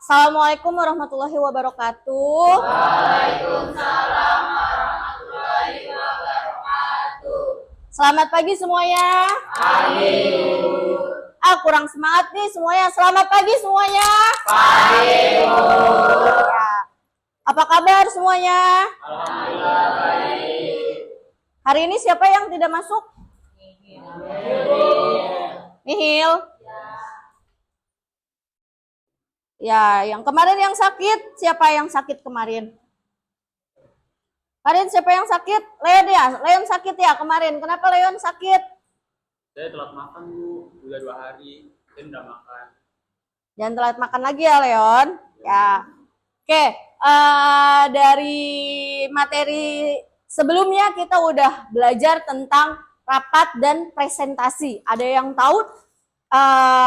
Assalamualaikum warahmatullahi wabarakatuh. Waalaikumsalam warahmatullahi wabarakatuh. Selamat pagi semuanya. Pagi. Kurang semangat nih semuanya. Selamat pagi semuanya. Pagi. Ya. Apa kabar semuanya? Alhamdulillah baik. Hari ini siapa yang tidak masuk? Nihil. Ya, yang kemarin yang sakit, siapa yang sakit kemarin? Kemarin siapa yang sakit? Leon ya? Leon sakit ya kemarin. Kenapa Leon sakit? Saya telat makan Bu, udah 2 hari, saya udah makan. Jangan telat makan lagi ya Leon. Ya. Oke, dari materi sebelumnya kita udah belajar tentang rapat dan presentasi. Ada yang tahu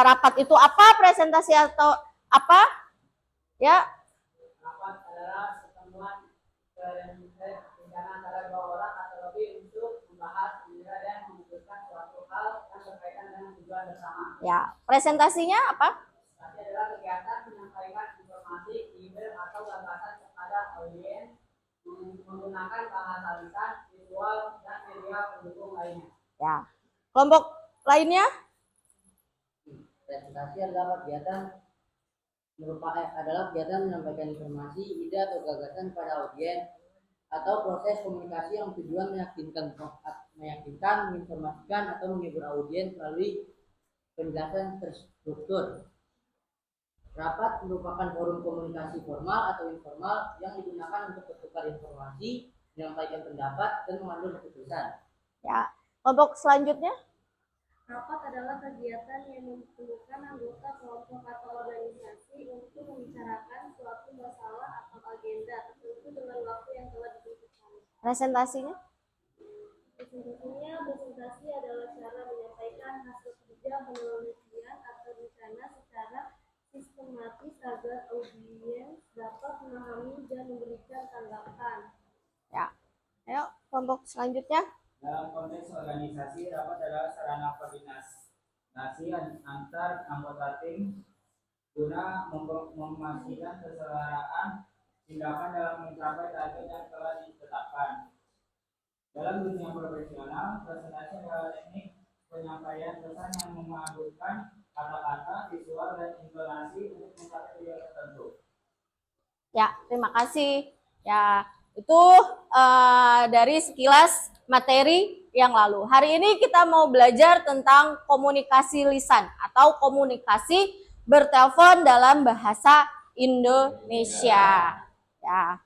rapat itu apa, presentasi atau apa? Ya. Rapat adalah pertemuan rencana antara 2 orang atau lebih untuk membahas, menilai, dan memutuskan suatu hal yang berkaitan dengan tujuan bersama. Ya, presentasinya apa? Presentasi adalah kegiatan menyampaikan informasi, ide, atau gagasan kepada audiens menggunakan bahasa lisan, visual, dan media pendukung lainnya. Ya. Kelompok lainnya? Presentasi adalah kegiatan menyampaikan informasi, ide atau gagasan pada audiens atau proses komunikasi yang tujuan meyakinkan, menginformasikan atau menghibur audiens melalui penjelasan terstruktur. Rapat merupakan forum komunikasi formal atau informal yang digunakan untuk bertukar informasi, menyampaikan pendapat, dan mengambil keputusan. Ya. Kelompok selanjutnya? Rapat adalah kegiatan yang mempertemukan anggota kelompok atau organisasi untuk membicarakan suatu masalah atau agenda tertentu dengan waktu yang telah ditentukan. Presentasinya? Presentasi adalah cara menyampaikan hasil kerja penelitian atau rencana secara sistematis agar audiens dapat memahami dan memberikan tanggapan. Ya. Ayo, kelompok selanjutnya. Dalam konteks organisasi, rapat adalah sarana koordinasi antar anggota tim guna memastikan kesetaraan tindakan dalam mencapai target yang telah ditetapkan. Dalam dunia profesional, presentasi adalah teknik penyampaian pesan yang memadukan kata-kata, visual, dan intonasi untuk mencapai tujuan tertentu. Ya, terima kasih. Ya, itu dari sekilas materi yang lalu. Hari ini kita mau belajar tentang komunikasi lisan atau komunikasi bertelepon dalam bahasa Indonesia. Ya.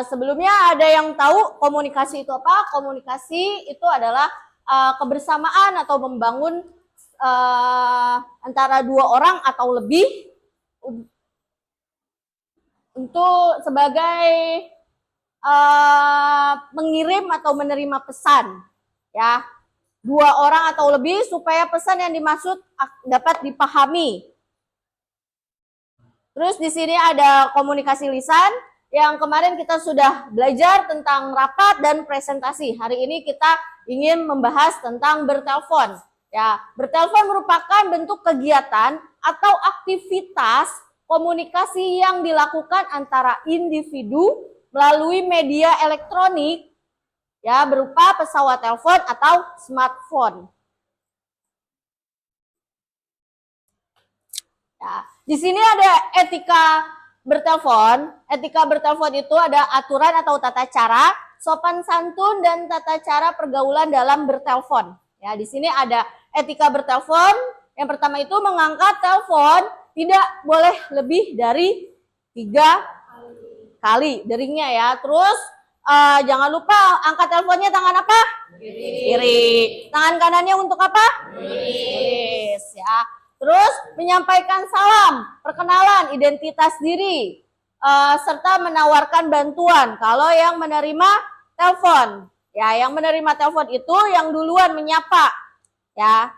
Sebelumnya ada yang tahu komunikasi itu apa? Komunikasi itu adalah kebersamaan atau membangun antara 2 orang atau lebih untuk sebagai mengirim atau menerima pesan, ya, 2 orang atau lebih supaya pesan yang dimaksud dapat dipahami. Terus di sini ada komunikasi lisan yang kemarin kita sudah belajar tentang rapat dan presentasi. Hari ini kita ingin membahas tentang bertelepon. Ya, bertelepon merupakan bentuk kegiatan atau aktivitas komunikasi yang dilakukan antara individu melalui media elektronik, ya, berupa pesawat telepon atau smartphone. Ya, di sini ada etika bertelepon. Etika bertelepon itu ada aturan atau tata cara, sopan santun, dan tata cara pergaulan dalam bertelepon. Ya, di sini ada etika bertelepon. Yang pertama itu mengangkat telepon tidak boleh lebih dari 3 kali deringnya ya. Terus jangan lupa angkat teleponnya tangan apa? Kiri. Tangan kanannya untuk apa? Tulis ya. Terus menyampaikan salam, perkenalan, identitas diri, serta menawarkan bantuan. Kalau yang menerima telepon, ya, yang menerima telepon itu yang duluan menyapa, ya.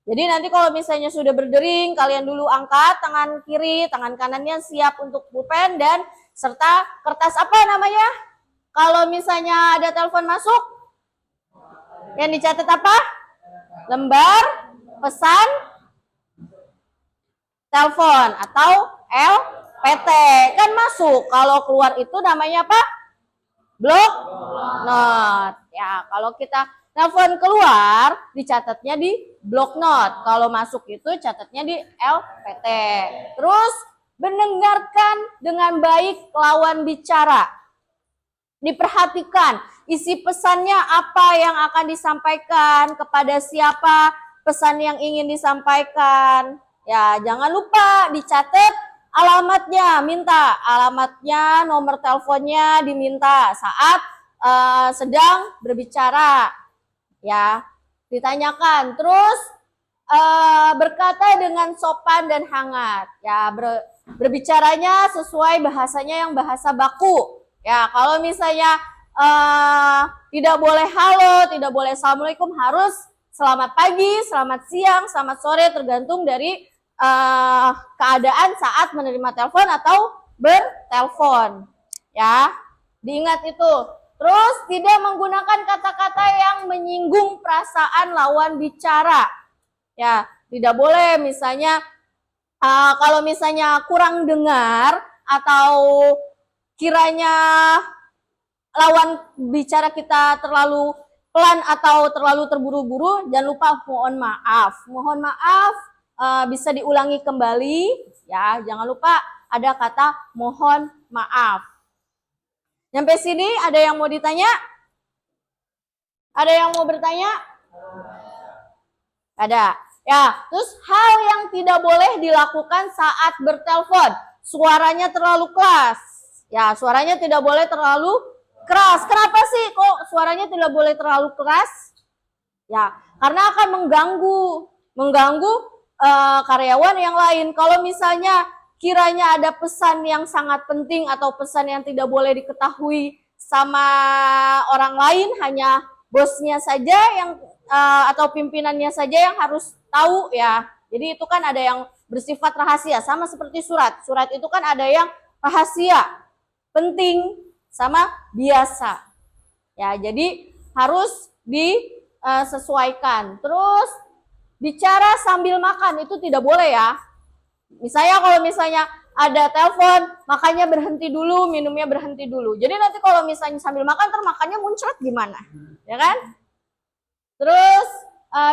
Jadi nanti kalau misalnya sudah berdering, kalian dulu angkat tangan kiri, tangan kanannya siap untuk pulpen dan serta kertas apa namanya? Kalau misalnya ada telepon masuk, Yang dicatat apa? Lembar pesan telepon atau LPT. Kan masuk. Kalau keluar itu namanya apa? Blok note. Ya, kalau kita telepon keluar, dicatatnya di blok note. Kalau masuk itu catatnya di LPT. Terus mendengarkan dengan baik lawan bicara. Diperhatikan isi pesannya apa yang akan disampaikan, kepada siapa pesan yang ingin disampaikan. Ya, jangan lupa dicatat alamatnya, minta alamatnya, nomor teleponnya diminta saat sedang berbicara. Ya, ditanyakan. Terus berkata dengan sopan dan hangat. Ya, berbicaranya sesuai bahasanya yang bahasa baku. Ya, kalau misalnya tidak boleh halo, tidak boleh assalamualaikum, harus selamat pagi, selamat siang, selamat sore, tergantung dari keadaan saat menerima telepon atau bertelepon. Ya, diingat itu. Terus tidak menggunakan kata-kata yang menyinggung perasaan lawan bicara. Ya, tidak boleh misalnya kalau misalnya kurang dengar atau kiranya lawan bicara kita terlalu pelan atau terlalu terburu-buru, jangan lupa mohon maaf. Mohon maaf bisa diulangi kembali, ya. Jangan lupa ada kata mohon maaf. Sampai sini ada yang mau ditanya? Ada yang mau bertanya? Ada. Ya, terus hal yang tidak boleh dilakukan saat bertelepon, suaranya terlalu keras. Ya, suaranya tidak boleh terlalu keras. Kenapa sih kok suaranya tidak boleh terlalu keras? Ya, karena akan mengganggu karyawan yang lain. Kalau misalnya kiranya ada pesan yang sangat penting atau pesan yang tidak boleh diketahui sama orang lain, hanya bosnya saja yang atau pimpinannya saja yang harus tahu, ya. Jadi itu kan ada yang bersifat rahasia, sama seperti surat. Surat itu kan ada yang rahasia, penting, sama biasa. Ya, jadi harus disesuaikan. Terus bicara sambil makan itu tidak boleh, ya. Misalnya kalau misalnya ada telepon, makannya berhenti dulu, minumnya berhenti dulu. Jadi nanti kalau misalnya sambil makan, makannya muncrat gimana? Ya kan? Terus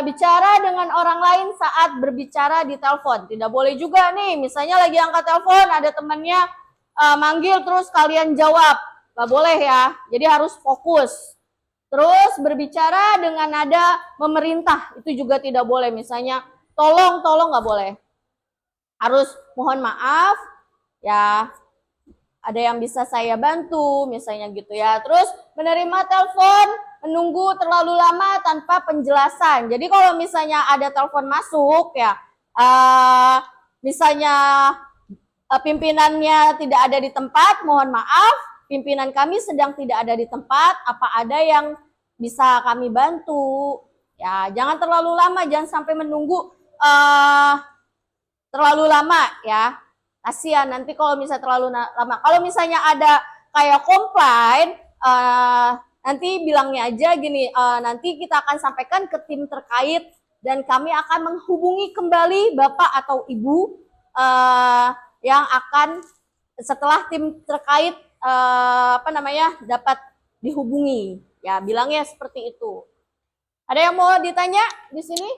bicara dengan orang lain saat berbicara di telepon. Tidak boleh juga nih, misalnya lagi angkat telepon, ada temannya manggil terus kalian jawab. Gak boleh, ya. Jadi harus fokus. Terus berbicara dengan nada memerintah, itu juga tidak boleh. Misalnya tolong gak boleh. Harus mohon maaf, ya. Ada yang bisa saya bantu, misalnya gitu, ya. Terus menerima telepon, menunggu terlalu lama tanpa penjelasan. Jadi kalau misalnya ada telepon masuk, ya, misalnya pimpinannya tidak ada di tempat, mohon maaf, pimpinan kami sedang tidak ada di tempat, apa ada yang bisa kami bantu? Ya, jangan terlalu lama, jangan sampai menunggu terlalu lama, ya. Kasihan nanti kalau misalnya terlalu lama. Kalau misalnya ada kayak komplain, nanti bilangnya aja gini, nanti kita akan sampaikan ke tim terkait dan kami akan menghubungi kembali Bapak atau Ibu yang akan setelah tim terkait dapat dihubungi. Ya, bilangnya seperti itu. Ada yang mau ditanya di sini?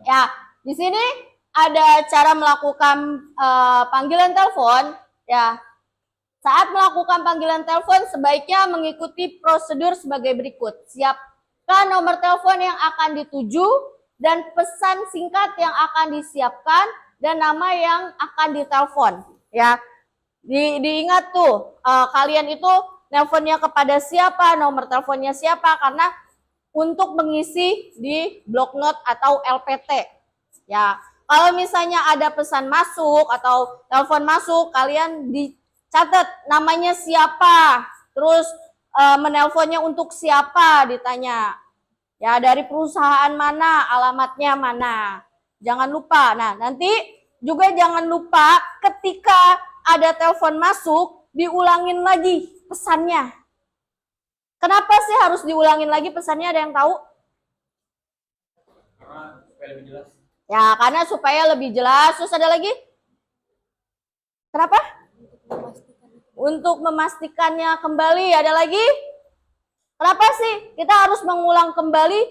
Ya, di sini ada cara melakukan panggilan telepon, ya. Saat melakukan panggilan telepon sebaiknya mengikuti prosedur sebagai berikut. Siapkan nomor telepon yang akan dituju dan pesan singkat yang akan disiapkan dan nama yang akan ditelepon, ya. Diingat tuh, kalian itu nelponnya kepada siapa, nomor teleponnya siapa, karena untuk mengisi di block note atau LPT, ya. Kalau misalnya ada pesan masuk atau telepon masuk, kalian dicatat namanya siapa, terus menelponnya untuk siapa, ditanya. Ya, dari perusahaan mana, alamatnya mana. Jangan lupa. Nah, nanti juga jangan lupa ketika ada telepon masuk, diulangin lagi pesannya. Kenapa sih harus diulangin lagi pesannya, ada yang tahu? Karena supaya lebih jelas. Ya, karena supaya lebih jelas. Terus ada lagi? Kenapa? Untuk memastikannya kembali. Ada lagi? Kenapa sih kita harus mengulang kembali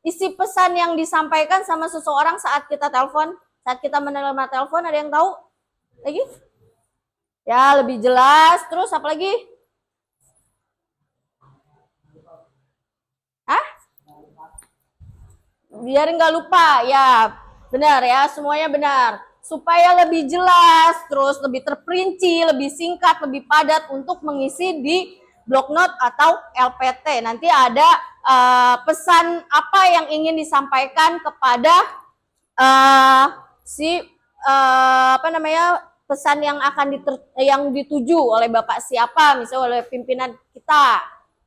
isi pesan yang disampaikan sama seseorang saat kita telepon, saat kita menerima telepon? Ada yang tahu? Lagi? Ya, lebih jelas. Terus apa lagi? Hah? Biar nggak lupa. Ya, benar ya. Semuanya benar. Supaya lebih jelas, terus lebih terperinci, lebih singkat, lebih padat untuk mengisi di block note atau LPT. Nanti ada pesan apa yang ingin disampaikan kepada pesan yang akan yang dituju oleh Bapak siapa, misalnya oleh pimpinan kita.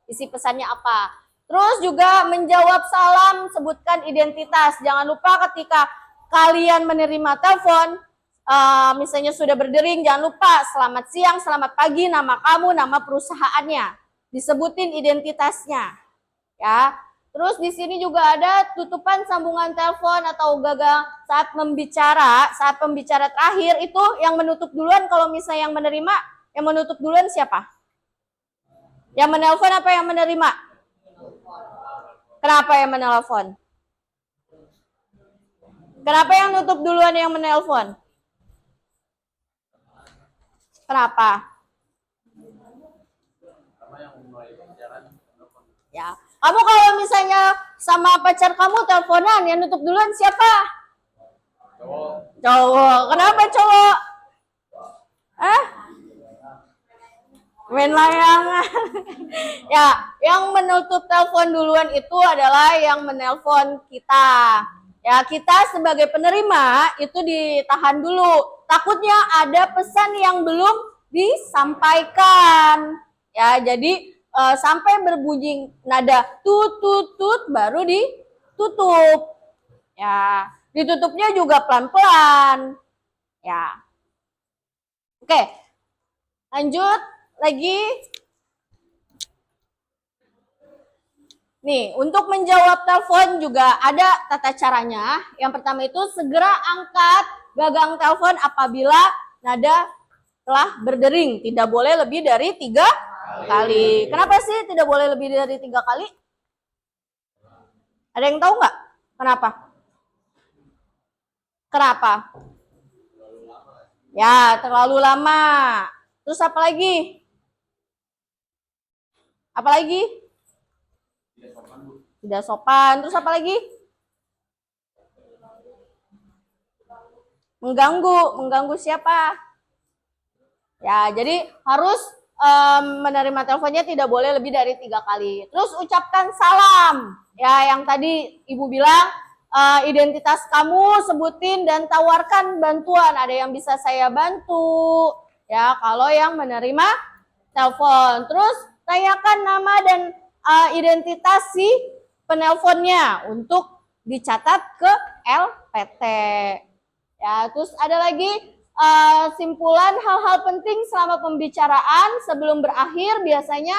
Isi pesannya apa? Terus juga menjawab salam, sebutkan identitas. Jangan lupa ketika kalian menerima telepon, misalnya sudah berdering, jangan lupa selamat siang, selamat pagi, nama kamu, nama perusahaannya, disebutin identitasnya, ya. Terus di sini juga ada tutupan sambungan telepon atau gagang saat pembicara terakhir itu yang menutup duluan. Kalau misalnya yang menerima, yang menutup duluan siapa? Yang menelpon apa yang menerima? Kenapa yang menelpon? Kenapa yang nutup duluan yang menelpon? Kenapa? Ya, kamu kalau misalnya sama pacar kamu teleponan, yang nutup duluan siapa? Cowok. Kenapa cowok? Main layangan. Ya, yang menutup telepon duluan itu adalah yang menelpon kita. Ya, kita sebagai penerima itu ditahan dulu. Takutnya ada pesan yang belum disampaikan. Ya, jadi sampai berbunyi nada tut tut tut baru ditutup. Ya, ditutupnya juga pelan-pelan. Ya. Oke. Lanjut lagi. Nih, untuk menjawab telepon juga ada tata caranya. Yang pertama itu segera angkat gagang telepon apabila nada telah berdering. Tidak boleh lebih dari 3 kali. Kenapa sih tidak boleh lebih dari 3 kali? Ada yang tahu nggak? Kenapa? Kenapa? Ya, terlalu lama. Terus apa lagi? Apa lagi? Tidak sopan. Terus apa lagi? Mengganggu siapa? Ya, jadi harus menerima teleponnya tidak boleh lebih dari 3 kali. Terus ucapkan salam. Ya, yang tadi Ibu bilang identitas kamu sebutin dan tawarkan bantuan. Ada yang bisa saya bantu? Ya, kalau yang menerima telepon. Terus tanyakan nama dan identitas si penelponnya untuk dicatat ke LPT. Ya, terus ada lagi simpulan hal-hal penting selama pembicaraan. Sebelum berakhir biasanya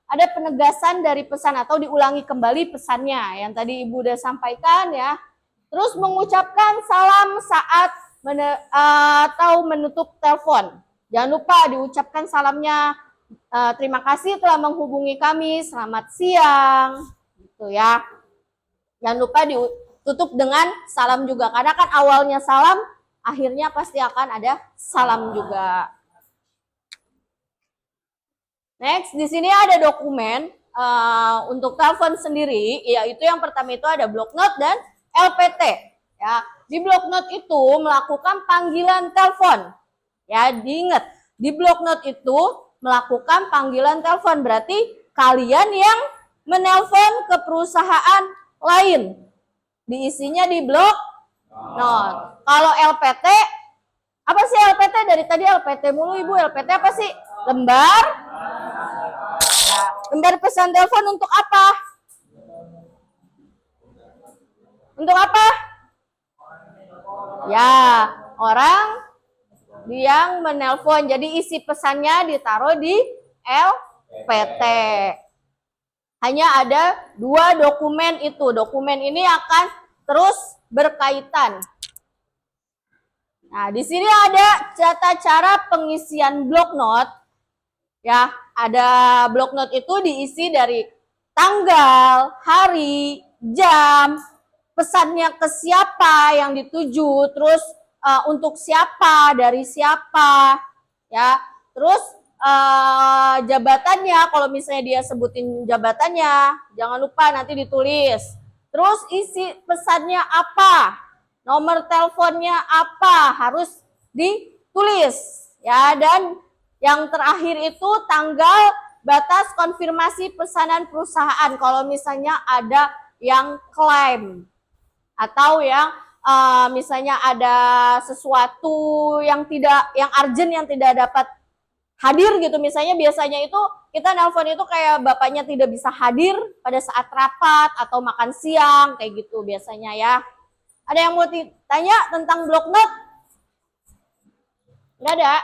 ada penegasan dari pesan atau diulangi kembali pesannya yang tadi Ibu udah sampaikan ya. Terus mengucapkan salam saat atau menutup telepon. Jangan lupa diucapkan salamnya, terima kasih telah menghubungi kami, selamat siang, gitu ya. Jangan lupa ditutup dengan salam juga, karena kan awalnya salam, akhirnya pasti akan ada salam juga. Next, di sini ada dokumen untuk telepon sendiri, yaitu yang pertama itu ada block note dan LPT. Ya, di block note itu melakukan panggilan telepon. Ya, diingat, di block note itu melakukan panggilan telepon, berarti kalian yang menelpon ke perusahaan lain. Diisinya di block note. Kalau LPT, apa sih LPT? Dari tadi LPT mulu Ibu, LPT apa sih? Lembar? Ya, lembar pesan telepon untuk apa? Untuk apa? Ya, orang yang menelpon. Jadi isi pesannya ditaruh di LPT. Hanya ada 2 dokumen itu. Dokumen ini akan terus berkaitan. Nah, di sini ada tata cara pengisian block note. Ya, ada block note itu diisi dari tanggal, hari, jam, pesannya ke siapa yang dituju, terus untuk siapa, dari siapa, ya. Terus jabatannya, kalau misalnya dia sebutin jabatannya, jangan lupa nanti ditulis. Terus isi pesannya apa, nomor teleponnya apa, harus ditulis, ya. Dan yang terakhir itu tanggal batas konfirmasi pesanan perusahaan kalau misalnya ada yang klaim atau yang misalnya ada sesuatu yang urgent yang tidak dapat hadir gitu. Misalnya biasanya itu kita nelpon itu kayak bapaknya tidak bisa hadir pada saat rapat atau makan siang kayak gitu biasanya ya. Ada yang mau ditanya tentang block note? Nggak ada.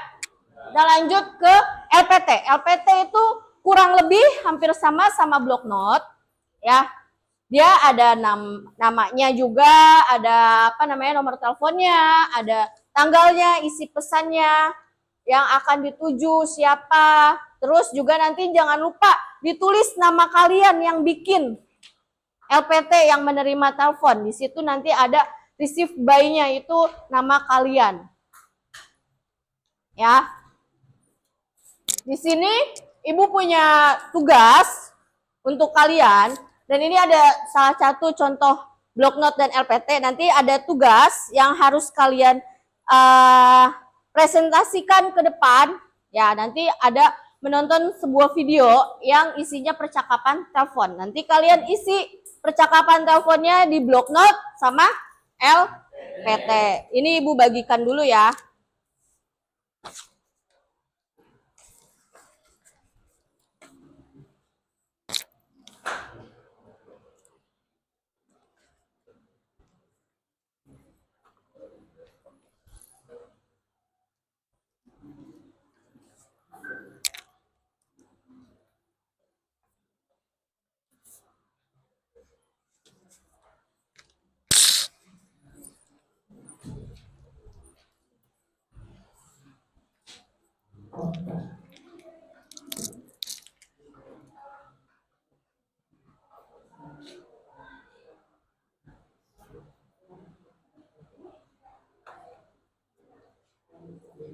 Kita lanjut ke LPT. LPT itu kurang lebih hampir sama block note ya. Dia ada namanya juga, ada nomor teleponnya, ada tanggalnya, isi pesannya, yang akan dituju siapa. Terus juga nanti jangan lupa ditulis nama kalian yang bikin LPT yang menerima telepon. Di situ nanti ada receive by-nya itu nama kalian. Ya. Di sini Ibu punya tugas untuk kalian. Dan ini ada salah satu contoh block note dan LPT. Nanti ada tugas yang harus kalian presentasikan ke depan. Ya, nanti ada menonton sebuah video yang isinya percakapan telepon. Nanti kalian isi percakapan teleponnya di block note sama LPT. Ini Ibu bagikan dulu ya.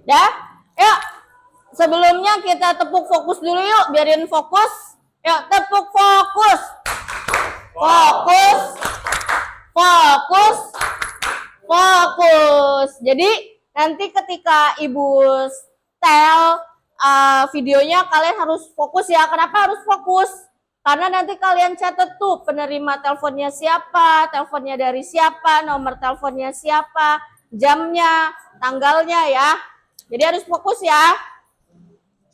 Dah? Yuk. Sebelumnya kita tepuk fokus dulu yuk, biarin fokus. Yuk, tepuk fokus. Fokus. Fokus. Fokus. Jadi nanti ketika Ibu setel videonya kalian harus fokus ya. Kenapa harus fokus? Karena nanti kalian catat tuh penerima teleponnya siapa, teleponnya dari siapa, nomor teleponnya siapa, jamnya, tanggalnya ya. Jadi harus fokus ya.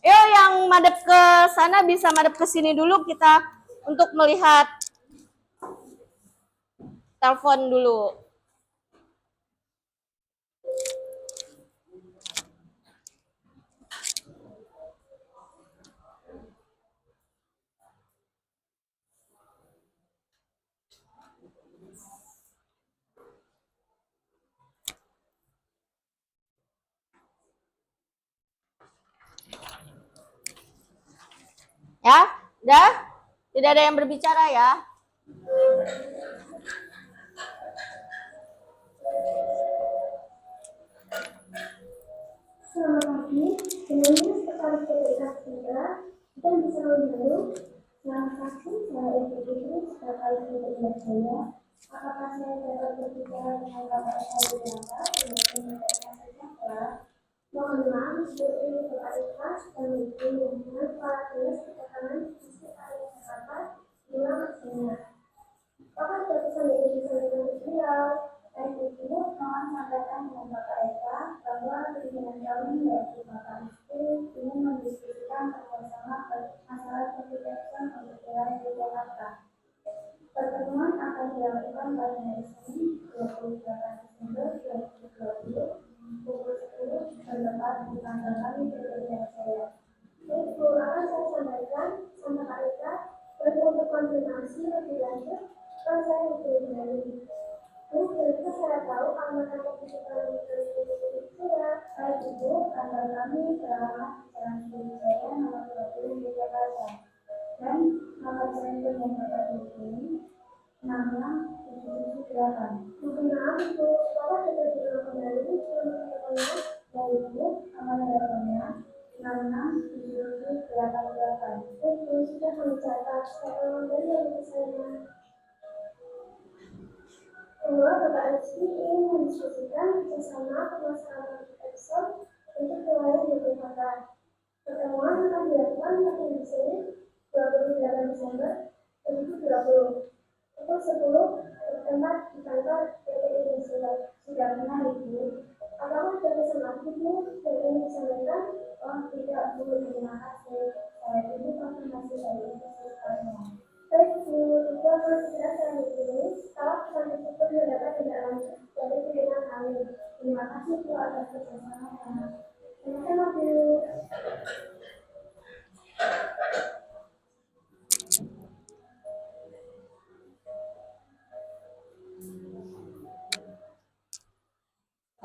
Yuk yang madep ke sana bisa madep ke sini dulu kita untuk melihat telepon dulu. Ya, udah? Tidak ada yang berbicara ya. Selamat pagi, semuanya sekretaris PPK Sentra dan bisa membantu. Selamat pagi, saya Ibu Putri, sekretaris PPK saya. Apakah saya dapat berbicara dengan Bapak Eka Widianta, dengan PPK Sentra? Mohon maaf, Ibu Bapak Eka dan Ibu dengan para tulis keterangan fisik area Jakarta, terima kasih. Bapak sudah bisa menjadi beliau. Saya itu mohon sampaikan dengan Bapak Eka bahwa pimpinan kami yaitu Bapak Rizky ingin mendiskusikan bersama masalah kebijakan untuk wilayah di Jakarta. Pertemuan akan dilakukan pada hari Senin 28 Desember 2020 pukul 10 bertempat di kantor kami di wilayah saya. Itu akan saya sampaikan sama Pak Eka. Dan untuk konfirmasi lebih lanjut, kan saya lebih dari itu saya tahu amanah keputusan itu ya baik itu kantor kami selama jalan saya nomor 20 di Jakarta dan nomor telepon yang dapat dihubungi 6678. Mungkin maaf itu Bapak sudah diulang kembali nomor teleponnya yaitu nomor teleponnya 667788. Itu sudah kami catat. Saya ulang dari yang saya. Kedua, Bapak Rizky ingin mendiskusikan bersama permasalahan episode untuk wilayah Yogyakarta. Pertemuan akan dilakukan pada di sini 28 Desember 2020. Pukul 10 bertempat di kantor PPI sudah pernah review. Apakah dari semakin itu yang ingin disampaikan? Oh tidak, Bu. Terima kasih. Saya tunggu konfirmasi dari institusi kalian. Baik, Bu. Itu akan segera saya hubungi. Kalau pesan tersebut mendapat tidak lanjut dari pimpinan kami. Terima kasih, Bu, atas kerjasamanya. Sama-sama, Bu.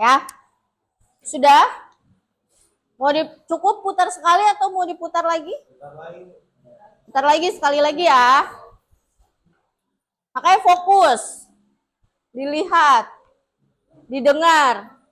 Ya, sudah? Mau cukup putar sekali atau mau diputar lagi? Putar lagi sekali lagi ya. Makanya fokus, dilihat, didengar.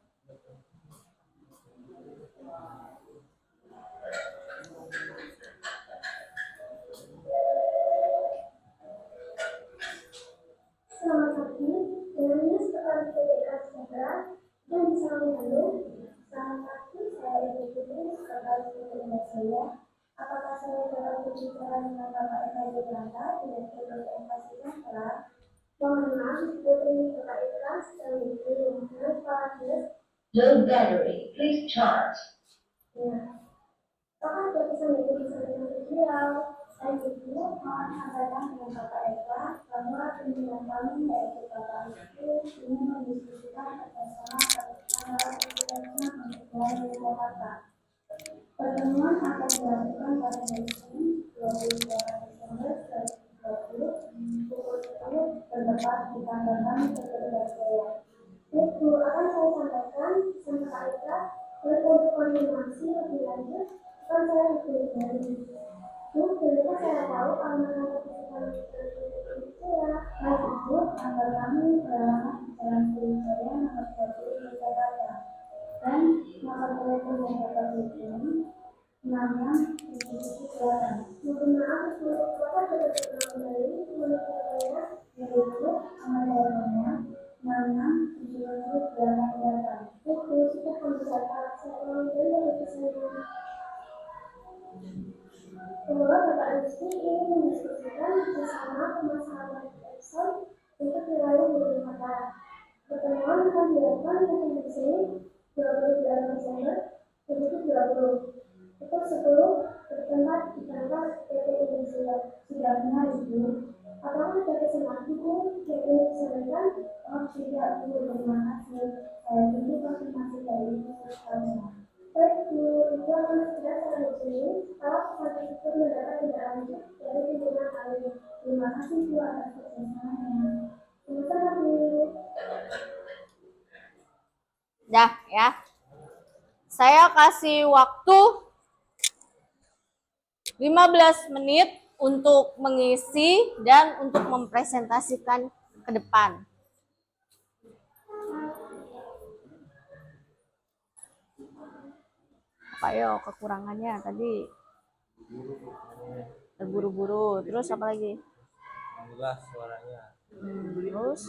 Selamat pagi, dengan sekretaris PPK Sejahtera dan salam dulu. Selamat pagi, saya Ibu Putri, sekretaris PPK saya. Apakah saya dapat berbicara dengan Bapak Eka Yulianta, Direktur PPK Sejahtera? Mohon maaf, Putri Bapak Eka, saya Ibu dengan Pak Des. Low battery, please charge. Ya, apakah ada pesan yang disampaikan ke beliau? Saya Ibu mohon sampaikan dengan Bapak Eka bahwa pimpinan kami yaitu Bapak Ibu ingin mendiskusikan bersama para pekerja untuk wilayah Jakarta. Pertemuan akan dilakukan pada hari Senin 28 Desember 2020 pukul 10 bertempat di kantor kami Sekretariat Jaya. Itu akan saya sampaikan sama Pak Eka. Untuk konfirmasi lebih lanjut, akan saya lebih dari Bu, ketika saya tahu amanah keputusan itu ya baik itu kantor kami selama jalan Sriwijaya nomor 20 di Jakarta dan nomor telepon yang dapat dihubungi 6678. Mohon maaf, Bapak sudah berulang kembali nomor teleponnya yaitu nomor teleponnya 667788. Itu sudah kami catat. Saya ulang dari yang saya. Kedua, Bapak Rizky ingin mendiskusikan bersama permasalahan episode untuk wilayah Yogyakarta. Pertemuan akan dilakukan di sini 28 Desember 2020. Pukul 10 bertempat di kantor PPI sudah benar Ibu. Apakah dari semakin itu yang ingin disampaikan? Oh tidak, Bu. Terima kasih. Saya tunggu konfirmasi dari institusi kalian. Baik, Bu. Itu akan segera saya hubungi. Kalau pesan tersebut mendapat tidak lanjut dari pimpinan kami. Terima kasih, Bu, atas kerjasamanya. Sama-sama, Bu. Dah ya. Saya kasih waktu 15 menit untuk mengisi dan untuk mempresentasikan ke depan. Apa yo kekurangannya tadi? Terburu-buru. Terus apa lagi? Jelas suaranya. Terus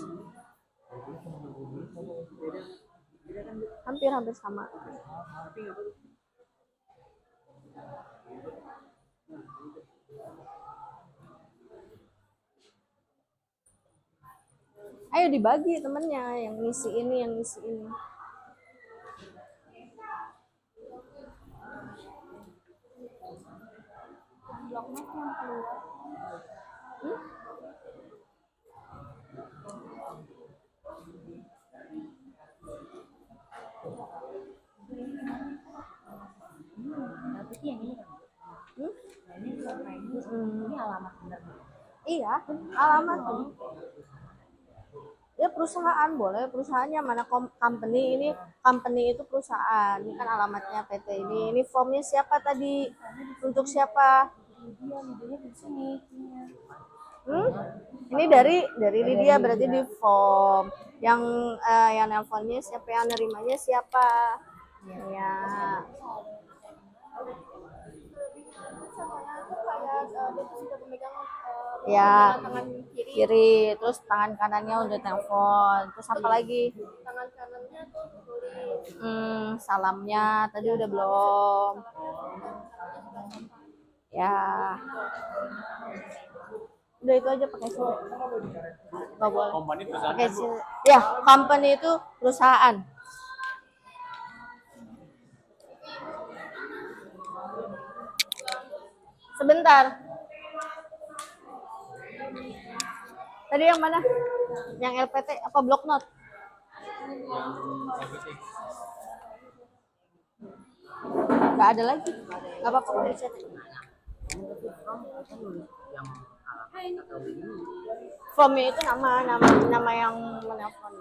hampir sama. Ayo dibagi temennya yang ngisi ini, yang ngisi ini. Bloknya yang keluar. Tapi yang ini kan. Ini alamat benar. Iya, alamat. Ya perusahaan boleh, perusahaannya mana company ini, company itu perusahaan. Ini kan alamatnya PT ini formnya siapa tadi? Untuk siapa? Ini dari Lydia berarti di form. Yang nelponnya siapa, yang nerimanya siapa? Ya. Ya, kiri, terus tangan kanannya udah telepon, terus apa lagi? Tangan kanannya tuh tulis. Salamnya tadi udah belum? Ya, udah itu aja pakai sini. Nggak boleh. Company perusahaan Pakai kan, Bu? sini. Ya, company itu perusahaan. Sebentar. Tadi yang mana? Yang LPT apa block note? Nggak ada lagi. Nggak apa-apa kalau dicat. Formnya itu nama yang menelpon.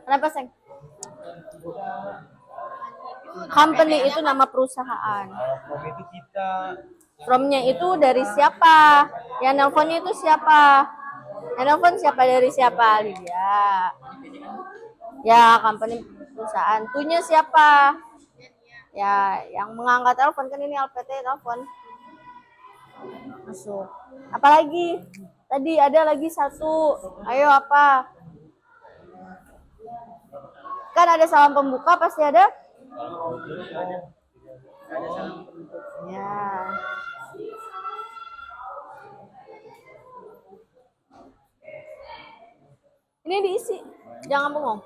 Kenapa, Seng? Company itu nama perusahaan. From itu kita. From-nya itu dari siapa? Yang nelponnya itu siapa? Yang nelpon siapa, dari siapa? Lydia. Ya, company perusahaan. Tu-nya siapa? Ya, yang mengangkat telepon kan ini LPT telepon. Masuk. Apalagi? Tadi ada lagi satu. Ayo apa? Kan ada salam pembuka pasti ada? Ya. Ini diisi, jangan bengong.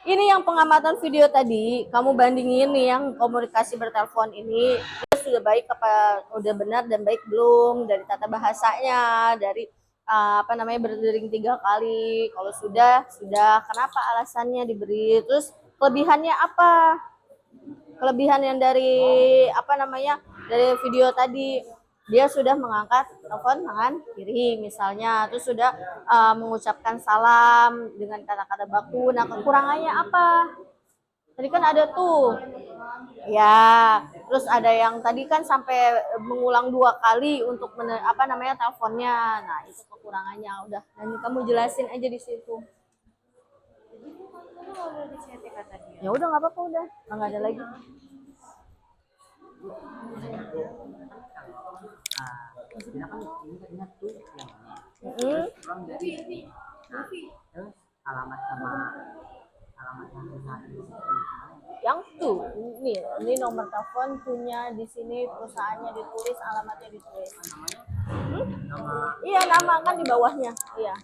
Ini yang pengamatan video tadi, kamu bandingin nih yang komunikasi bertelepon ini, dia sudah baik apa udah benar dan baik belum, dari tata bahasanya, dari berdering 3 kali. Kalau sudah, kenapa alasannya diberi, terus kelebihannya apa? Kelebihan yang dari dari video tadi, dia sudah mengangkat telepon tangan kiri misalnya, terus sudah mengucapkan salam dengan kata-kata baku. Nah, kekurangannya apa? Tadi kan ada tuh, ya, terus ada yang tadi kan sampai mengulang 2 kali untuk teleponnya. Nah, itu kekurangannya. Udah, nanti kamu jelasin aja di situ. Ya udah, nggak apa-apa, udah nggak ada lagi. Kita kan ini tadinya tuh yang from dari terus alamat sama alamat yang perusahaan itu Yang tuh, ini nomor telepon punya di sini, perusahaannya ditulis, alamatnya ditulis. Iya, nama kan di bawahnya. Iya.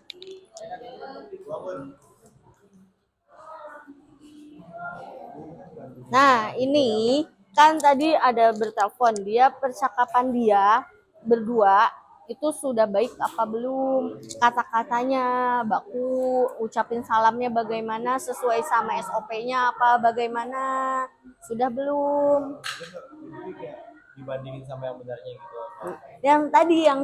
Nah, ini kan tadi ada bertelepon, dia percakapan dia berdua itu sudah baik apa belum, kata-katanya baku, ucapin salamnya bagaimana, sesuai sama SOP-nya apa bagaimana, sudah belum? Dibandingin sama yang benarnya gitu. Yang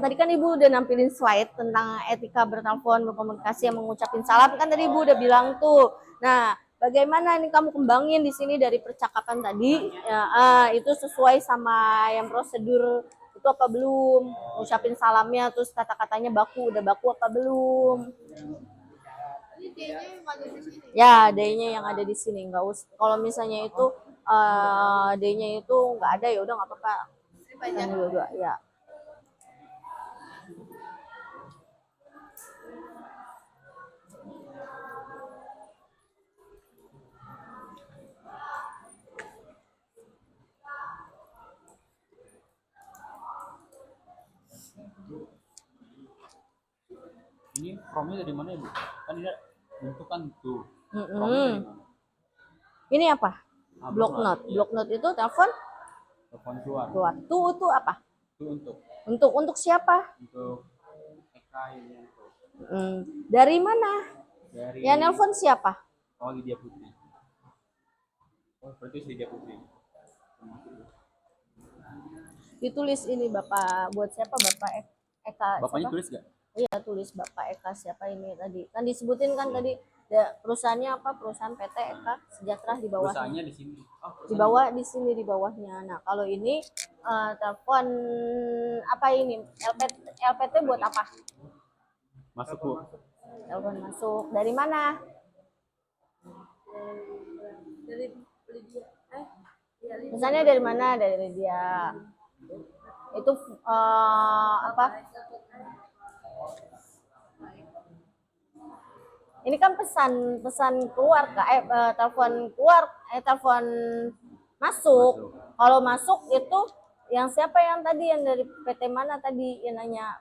tadi kan Ibu udah nampilin slide tentang etika bertelepon, berkomunikasi, yang mengucapin salam kan tadi Ibu udah bilang tuh. Nah, bagaimana ini kamu kembangin di sini dari percakapan tadi, ya, itu sesuai sama yang prosedur itu apa belum? Ngucapin salamnya, terus kata-katanya baku, udah baku apa belum? Ya, D-nya yang ada di sini. Nggak usah. Kalau misalnya itu D-nya itu nggak ada, ya udah nggak apa-apa. Yang dua-dua, ya. Ini from-nya dari mana, Ibu? Kan dia bentuk kan tuh. Mm-mm. From-nya dari mana? Ini apa? Block block note. Block note itu telepon Telepon keluar. keluar. Itu apa? Itu Untuk siapa? untuk EK ini tuh. Dari mana? Dari Yang nelpon siapa? Lydia Putri. Oh, berarti Lydia Putri. Ditulis ini Bapak, buat siapa Bapak Eka? Bapaknya Siapa? tulis gak? Iya, tulis Bapak Eka siapa ini tadi. Kan disebutin kan tadi perusahaannya apa? Perusahaan PT Eka Sejahtera di bawah. Perusahaannya di sini. Oh, Di bawah di sini di bawahnya. Nah, kalau ini telepon apa ini? LPT buat apa? masuk Bu. Telepon masuk. Dari mana? Dari Lydia. Ya, Lydia. Misalnya dari mana? Dari dia. Itu apa? Ini kan pesan keluar Kak, telepon masuk. Kalau masuk itu yang siapa yang tadi yang dari PT mana tadi yang nanya?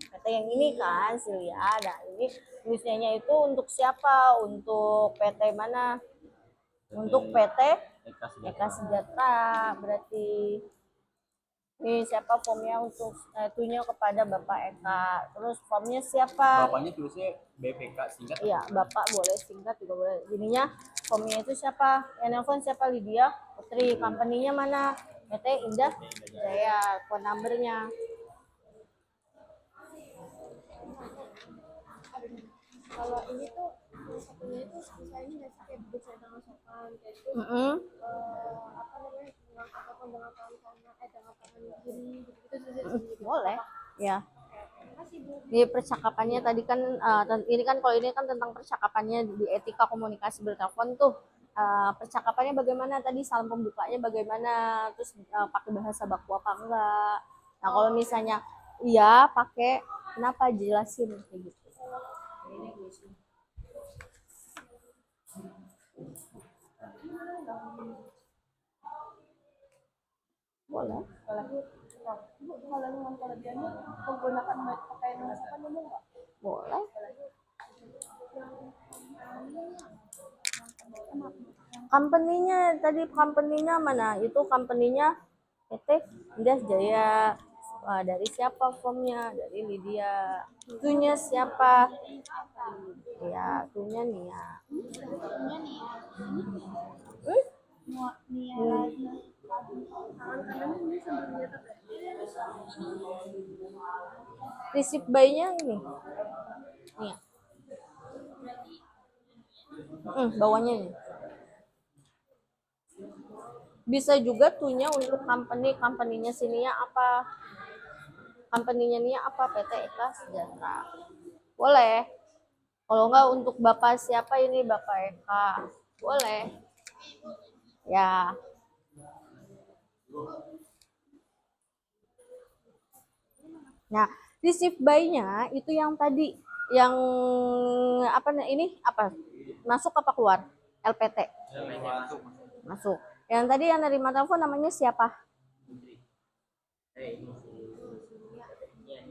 PT yang ini kan Silya. Nah, ini tulisnya itu untuk siapa? Untuk PT mana? Untuk PT Eka Sejahtera. Berarti ini siapa formnya untuk itunya kepada Bapak Eka. Terus formnya siapa? Bapaknya tulisnya BPK singkat. Iya, Bapak boleh singkat juga boleh. Ininya formnya itu siapa? Yang nelfon siapa? Lydia Putri. Company-nya mana? PT Indah Jaya. Phone number-nya. Kalau ini tuh satunya itu misalnya ini nggak sih kayak bisa dengan sopan kayak itu apa namanya mengangkat telepon dengan tangan kanan dengan tangan kiri gitu gitu Boleh. Ya. Makasih Bu. Di percakapannya tadi kan ini kan kalau ini kan tentang percakapannya di etika komunikasi bertelepon tuh. Percakapannya bagaimana tadi, salam pembukanya bagaimana, terus pakai bahasa baku apa enggak. Nah, kalau misalnya iya pakai, kenapa jelasin kayak gitu. Boleh. Bu, kalau dengan kelebihannya menggunakan pakaian yang sopan ini nggak? Boleh. Company-nya tadi, company-nya mana? Itu company-nya PT Indah Jaya. Dari siapa formnya? Dari Lydia. Itunya siapa? Ya, itunya Nia. Receipt by-nya ini. Nia. Bawahnya ini. Bisa juga tuhnya untuk company-nya sininya apa? Company-nya Nia apa? PT Eka Sejahtera. Boleh. Kalau enggak untuk Bapak siapa ini? Bapak Eka. Boleh. Ya. Nah, receive by-nya itu yang tadi yang apa ini apa? Masuk apa keluar? LPT. Masuk. Yang tadi yang nerima telepon namanya siapa?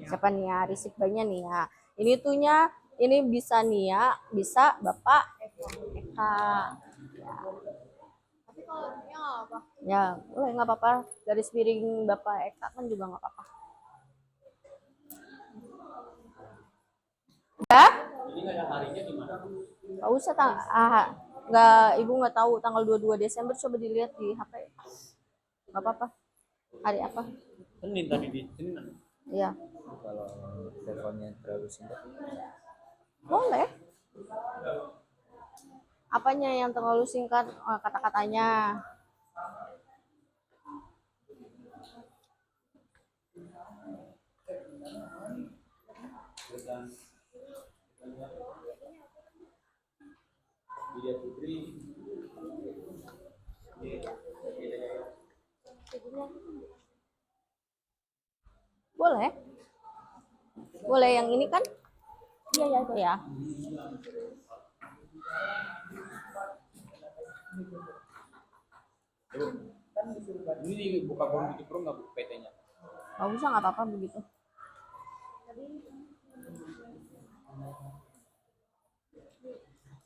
Siapa Nia? Receive by-nya Nia. Ini tuhnya ini bisa Nia, bisa Bapak Eka. Ya. Tapi kalau dia nggak apa. Ya, boleh nggak apa-apa. Garis miring Bapak Eka kan juga nggak apa-apa. Ya? Ini nggak ada harinya di mana? Nggak usah nggak, Ibu nggak tahu tanggal 22 Desember, coba dilihat di HP. Nggak apa-apa. Hari apa? Senin tadi di Senin. Iya. Kalau teleponnya terlalu singkat. Boleh. Apanya yang terlalu singkat? Kata-katanya. Lydia Putri. Boleh. Boleh yang ini kan? Iya ya itu ya. Ini buka form di Pro nggak Bu PT-nya? Nggak usah, nggak apa-apa begitu.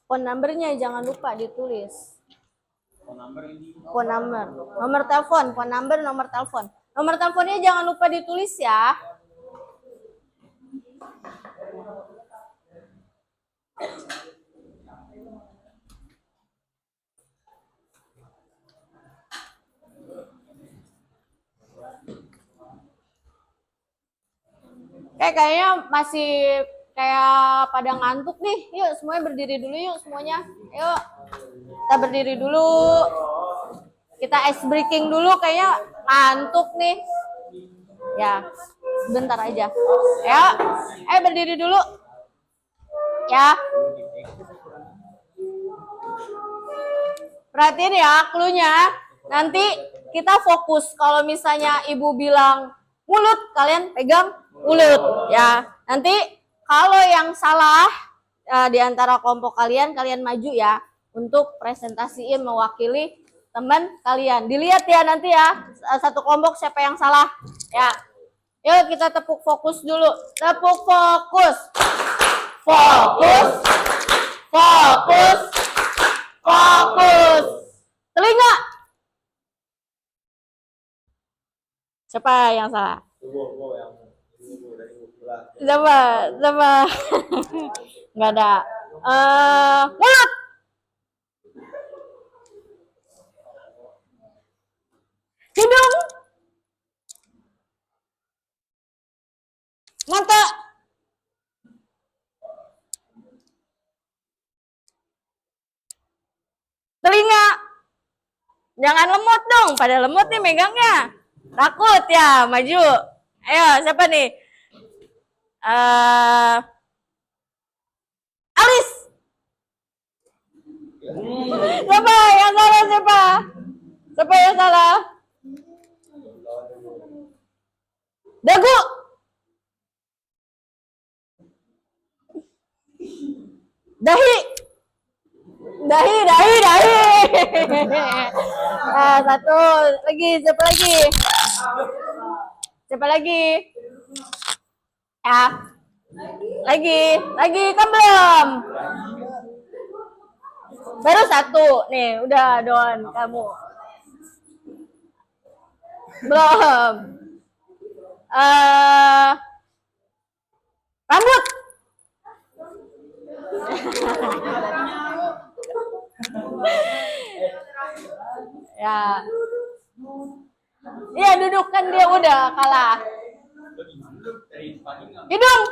Phone number-nya jangan lupa ditulis. Phone number ini. Phone number, nomor telepon, phone number, nomor telepon. Nomor teleponnya jangan lupa ditulis ya. Kayaknya masih kayak pada ngantuk nih. Yuk semuanya berdiri dulu yuk semuanya. Yuk. Kita berdiri dulu. Kita ice breaking dulu kayaknya ngantuk nih. Ya, sebentar aja. Ya. Berdiri dulu. Ya. Perhatiin ya cluenya. Nanti kita fokus kalau misalnya ibu bilang mulut, kalian pegang mulut ya. Nanti kalau yang salah di antara kelompok kalian maju ya untuk presentasiin mewakili teman kalian. Dilihat ya nanti ya satu kelompok siapa yang salah ya. Yuk kita tepuk fokus dulu. Tepuk fokus. Fokus. Fokus. Fokus. Telinga. Siapa yang salah? Coba. Nggak ada. Mulut. Hidung. Mata. Telinga. Jangan lemot dong, pada lemot nih megangnya. Takut ya, maju. Ayo, siapa nih? Alis. Siapa yang salah siapa? Siapa yang salah? Dagu. Dahi. Satu lagi, siapa lagi? Ya. Lagi kan belum. Baru satu. Nih, udah Don kamu. Belum. Rambut. Ya. Iya, duduk kan dia udah kalah. Hidung.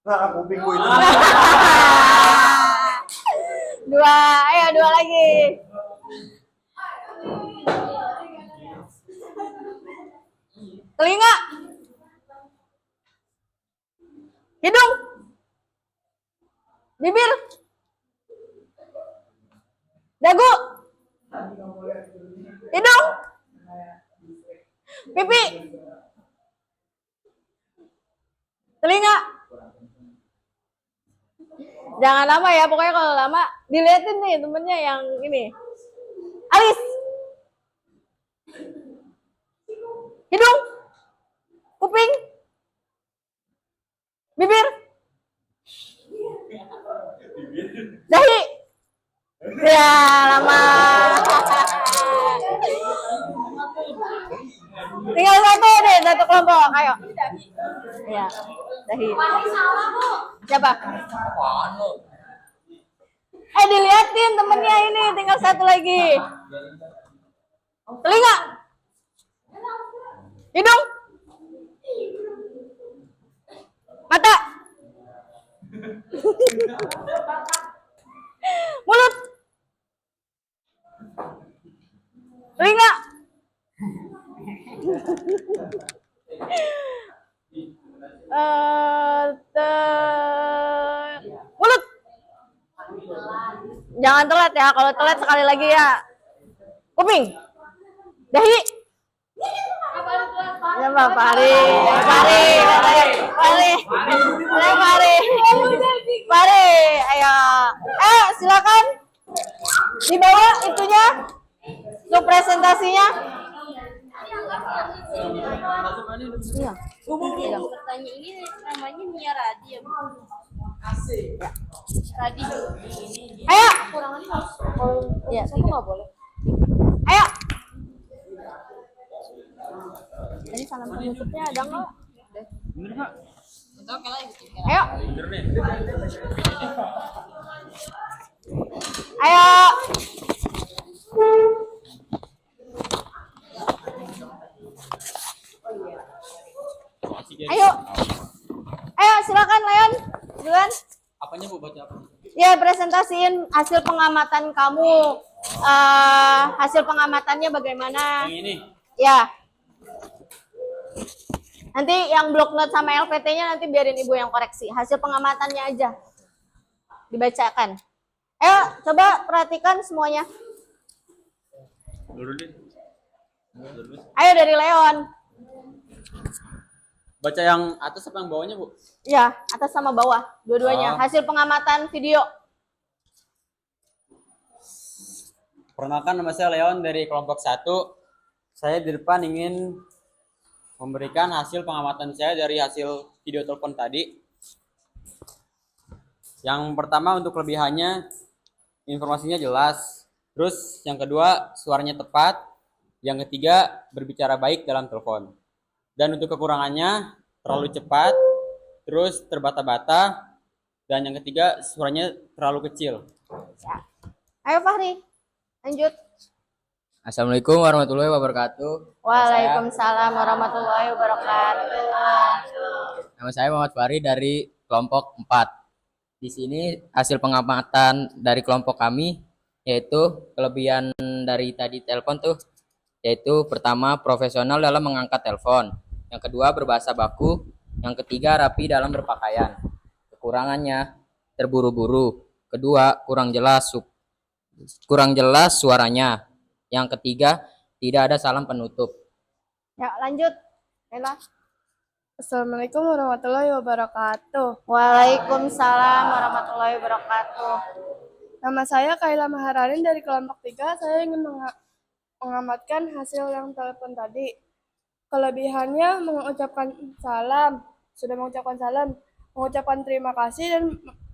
Nah, kupingku itu. Dua lagi. Telinga. Hidung. Bibir. Dagu. Hidung. Pipi. Telinga. Jangan lama ya, pokoknya kalau lama dilihatin nih temennya yang ini. Alis. Hidung. Kuping. Bibir. Dahi. Ya, lama. Tinggal satu deh, satu kelompok. Ayo. Ya, dahi. Siapa? Diliatin temennya ini, tinggal satu lagi. Telinga. Hidung. Mata. Mulut. Telinga. Mulut. Jangan telat ya, kalau telat sekali lagi ya. Kuping. Dahi. Ya, Pari. Ayo. Silakan. Dibawa itunya untuk presentasinya. Iya. Pertanyaan ini namanya Nia Radi ya, Bu? Ya. Radi. Ayo. Ya, saya nggak boleh. Ayo. Ini salam penutupnya ada nggak? Bener nggak? Ayo. Bener nih. Ayo. presiden. Ayo. Ayo silakan Leon. Duluan. Apanya Bu, baca apa? Ya, presentasiin hasil pengamatan kamu. Hasil pengamatannya bagaimana? Yang ini. Ya. Nanti yang block note sama LPT-nya nanti biarin Ibu yang koreksi. Hasil pengamatannya aja dibacakan. Ayo, coba perhatikan semuanya. Dulu deh. Dulu. Ayo dari Leon. Baca yang atas apa yang bawahnya, Bu? Ya, atas sama bawah, dua-duanya. Oh. Hasil pengamatan video. Perkenalkan, nama saya Leon dari kelompok 1. Saya di depan ingin memberikan hasil pengamatan saya dari hasil video telepon tadi. Yang pertama untuk kelebihannya, informasinya jelas. Terus yang kedua, suaranya tepat. Yang ketiga, berbicara baik dalam telepon. Dan untuk kekurangannya, terlalu cepat, terus terbata-bata, dan yang ketiga, suaranya terlalu kecil. Ya. Ayo Fahri, lanjut. Assalamualaikum warahmatullahi wabarakatuh. Waalaikumsalam warahmatullahi wabarakatuh. Nama saya Muhammad Fahri dari kelompok 4. Di sini hasil pengamatan dari kelompok kami yaitu kelebihan dari tadi telepon tuh, yaitu pertama profesional dalam mengangkat telepon, yang kedua berbahasa baku, yang ketiga rapi dalam berpakaian. Kekurangannya terburu-buru, kedua kurang jelas suaranya, yang ketiga tidak ada salam penutup. Ya, lanjut. Lela. Assalamualaikum warahmatullahi wabarakatuh. Waalaikumsalam warahmatullahi wabarakatuh. Nama saya Kaila Mahararin dari kelompok 3. Saya ingin mengamatkan hasil yang telepon tadi. Kelebihannya mengucapkan salam, mengucapkan terima kasih dan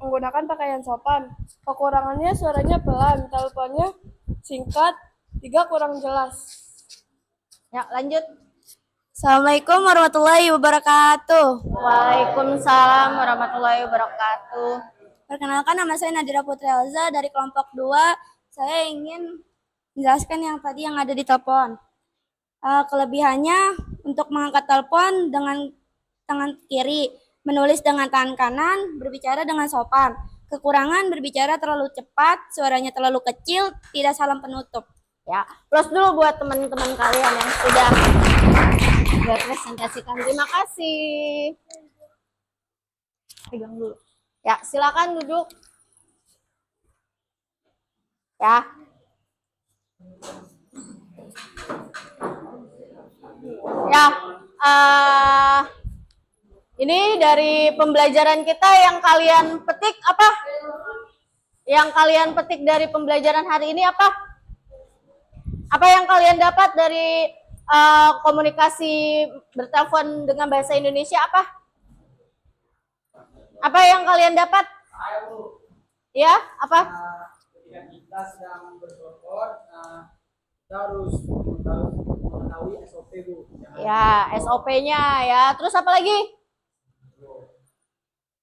menggunakan pakaian sopan. Kekurangannya suaranya pelan, teleponnya singkat, 3 kurang jelas. Ya, lanjut. Assalamualaikum warahmatullahi wabarakatuh. Waalaikumsalam warahmatullahi wabarakatuh. Perkenalkan, nama saya Nadira Putri Elza dari kelompok 2. Saya ingin menjelaskan yang tadi yang ada di telepon. Kelebihannya untuk mengangkat telepon dengan tangan kiri, menulis dengan tangan kanan, berbicara dengan sopan. Kekurangan berbicara terlalu cepat, suaranya terlalu kecil, tidak salam penutup. Ya, plus dulu buat teman-teman kalian yang sudah presentasikan. Terima kasih. Pegang dulu. Ya, silakan duduk. Ya. Ya, ini dari pembelajaran kita yang kalian petik apa? Yang kalian petik dari pembelajaran hari ini apa? Apa yang kalian dapat dari komunikasi bertelepon dengan bahasa Indonesia apa? Apa yang kalian dapat? Ya, apa? Ketika kita sedang bertelepon, kita harus mengetahui SOP, Bu. Ya, SOP-nya ya. Terus apa lagi?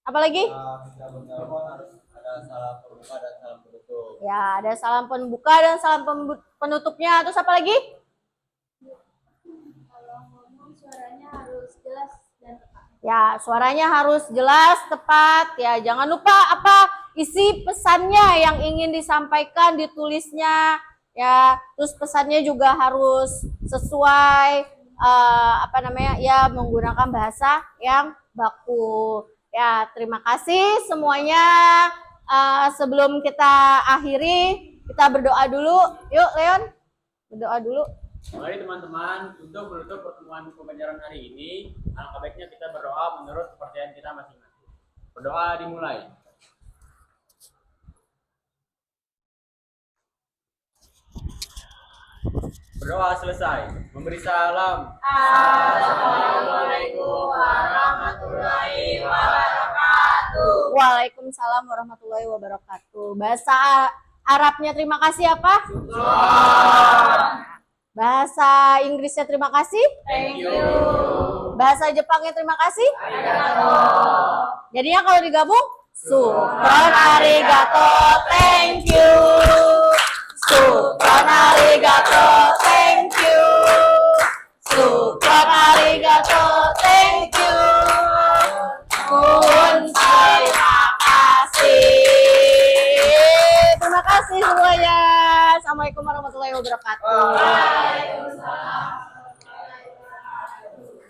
Apa lagi? Kita bertelepon harus ada salam pembuka dan salam penutup. Ya, ada salam pembuka dan salam penutupnya. Terus apa lagi? Kalau ngomong suaranya harus jelas dan tepat. Ya, suaranya harus jelas, tepat. Ya, jangan lupa apa isi pesannya yang ingin disampaikan, ditulisnya. Ya, terus pesannya juga harus sesuai ya menggunakan bahasa yang baku. Ya, terima kasih semuanya. Sebelum kita akhiri, kita berdoa dulu. Yuk, Leon, berdoa dulu. Mari teman-teman, untuk menutup pertemuan pembelajaran hari ini, alangkah baiknya kita berdoa menurut kepercayaan kita masing-masing. Berdoa dimulai. Berdoa selesai. Memberi salam. Assalamualaikum warahmatullahi wabarakatuh. Waalaikumsalam warahmatullahi wabarakatuh. Bahasa Arabnya terima kasih apa? Bahasa Inggrisnya terima kasih? Thank you. Bahasa Jepangnya terima kasih? Jadinya kalau digabung, Sukron arigato, thank you. Sukron arigato, thank you. Sukron arigato, thank you. kasih semuanya. Assalamualaikum warahmatullahi wabarakatuh. Waalaikumsalam.